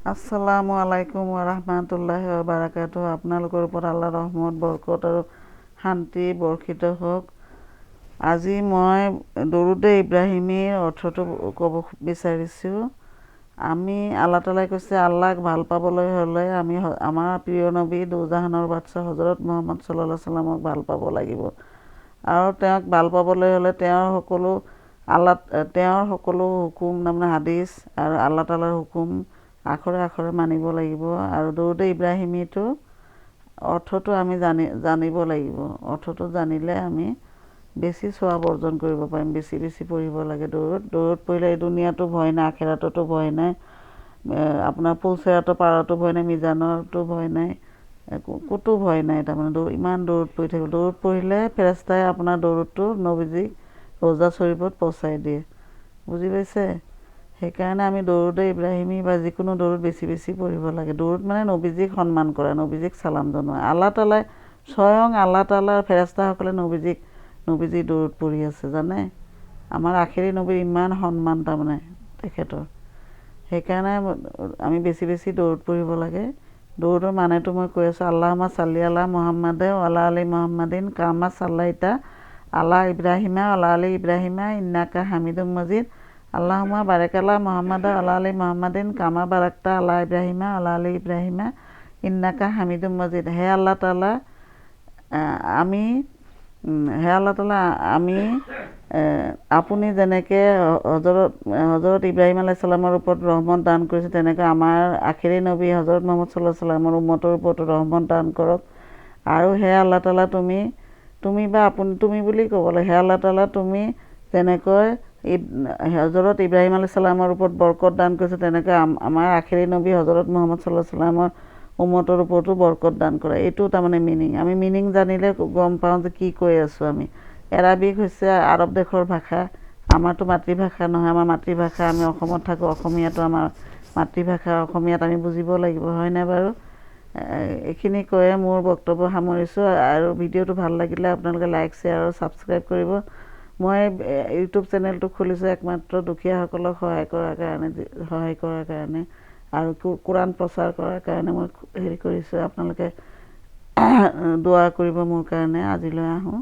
আসসালামু আলাইকুম ওয়া বাৰাকাতুহু। আপোনালোকৰ ওপৰত আল্লাহৰ ৰহমত বৰকত আৰু শান্তি বৰ্ষিত হওক। আজি মই দৰুদে ইব্ৰাহিমীৰ অৰ্থটো ক'ব বিচাৰিছোঁ। আমি আল্লাহ তালাই কৈছে, আল্লাহক ভাল পাবলৈ হ'লে আমি আমাৰ প্ৰিয় নবী দুজাহানৰ বাদশ্বাহ হজৰত মুহাম্মদ সাল্লাল্লাহু আলাইহি সাল্লামক ভাল পাব লাগিব। আৰু তেওঁক ভাল পাবলৈ হ'লে তেওঁৰ সকলো হুকুম তাৰমানে হাদিছ আৰু আল্লাহ তালাৰ হুকুম আখৰে আখৰে মানিব লাগিব। আৰু দৰুদে ইব্ৰাহিমীটো অৰ্থটো আমি জানিব লাগিব। অৰ্থটো জানিলে আমি বেছি সওৱাব অৰ্জন কৰিব পাৰিম। বেছি পঢ়িব লাগে। দৰুদ পঢ়িলে এই দুনিয়াতো ভয় নাই, আখিৰাততো ভয় নাই, আপোনাৰ পৌচৰাতো পাৰতো ভয় নাই, মিজানতো ভয় নাই, ক'তো ভয় নাই। তাৰমানে ইমান দৰুদ পঢ়ি থাকিব। দৰুদ পঢ়িলে ফেৰেস্তাই আপোনাৰ দৰুদটো নবীজিক ৰোজা শ্বৰীফত পহুচাই দিয়ে। বুজি পাইছে? সেইকাৰণে আমি দৰুদে ইব্ৰাহিমী বা যিকোনো দৰুদ বেছি পঢ়িব লাগে। দৰুদ মানে নবীজিক সন্মান কৰা, নবীজিক চালাম জনোৱা। আল্লাহ তালাই স্বয়ং আল্লাহ তালাৰ ফেৰেস্তাসকলে নবীজি দৰুদ পঢ়ি আছে, জানে? আমাৰ আখেৰী নবীৰ ইমান সন্মান তাৰমানে তেখেতৰ। সেইকাৰণে আমি বেছি দৰুদ পঢ়িব লাগে। দৰুদৰ মানেটো মই কৈ আছোঁ। আল্লাহুম্মা ছাল্লি আলা মুহাম্মাদে ওয়া আলা আলি মুহাম্মাদিন কামা ছাল্লাইতা আলা ইব্ৰাহিমা ওয়া আলা আলি ইব্ৰাহিমা ইন্নাকা হামিদুম মাজিদ। আল্লাহুম্মা বাৰিক আলা মুহাম্মাদ ওয়া আলা আলি মুহাম্মাদিন কামা বাৰাকতা আলা ইব্ৰাহিমা ওয়া আলা আলি ইব্ৰাহিমা ইন্নাকা হামিদুম মাজিদ। হে আল্লাহ তালা, আপুনি যেনেকৈ হজৰত ইব্ৰাহিম আলাইহিছ সালামৰ ওপৰত ৰহমত দান কৰিছে, তেনেকৈ আমাৰ আখেৰী নবী হজৰত মুহাম্মদ সাল্লাল্লাহু আলাইহি সাল্লামৰ উম্মতৰ ওপৰতো ৰহমত দান কৰক। আৰু হে আল্লাহ তালা, তুমি বুলি ক'ব লাগে। হে আল্লাহ তালা, তুমি যেনেকৈ হজৰত ইব্ৰাহিম আলাইহিছ সালামৰ ওপৰত বৰকত দান কৰিছে, তেনেকৈ আমাৰ আখেৰী নবী হজৰত মুহাম্মদ সাল্লাল্লাহু আলাইহি সাল্লামৰ উম্মতৰ ওপৰতো বৰকত দান কৰা। এইটো তাৰমানে মিনিং। আমি মিনিং জানিলে গম পাওঁ যে কি কৈ আছোঁ আমি। এৰাবিক হৈছে আৰৱ দেশৰ ভাষা। আমাৰতো মাতৃভাষা নহয়। আমাৰ মাতৃভাষা, আমি অসমত থাকোঁ, অসমীয়াটো আমাৰ মাতৃভাষা। অসমীয়াত আমি বুজিব লাগিব, হয়নে বাৰু? এইখিনি কৈয়ে মোৰ বক্তব্য সামৰিছোঁ। আৰু ভিডিঅ'টো ভাল লাগিলে আপোনালোকে লাইক, শ্বেয়াৰ আৰু ছাবস্ক্ৰাইব কৰিব। মই ইউটিউব চেনেলটো খুলিছোঁ একমাত্ৰ দুখীয়াসকলক সহায় কৰাৰ কাৰণে আৰু কোৰাণ প্ৰচাৰ কৰাৰ কাৰণে মই কৰিছোঁ। আপোনালোকে দোৱা কৰিব মোৰ কাৰণে। আজিলৈ আহোঁ।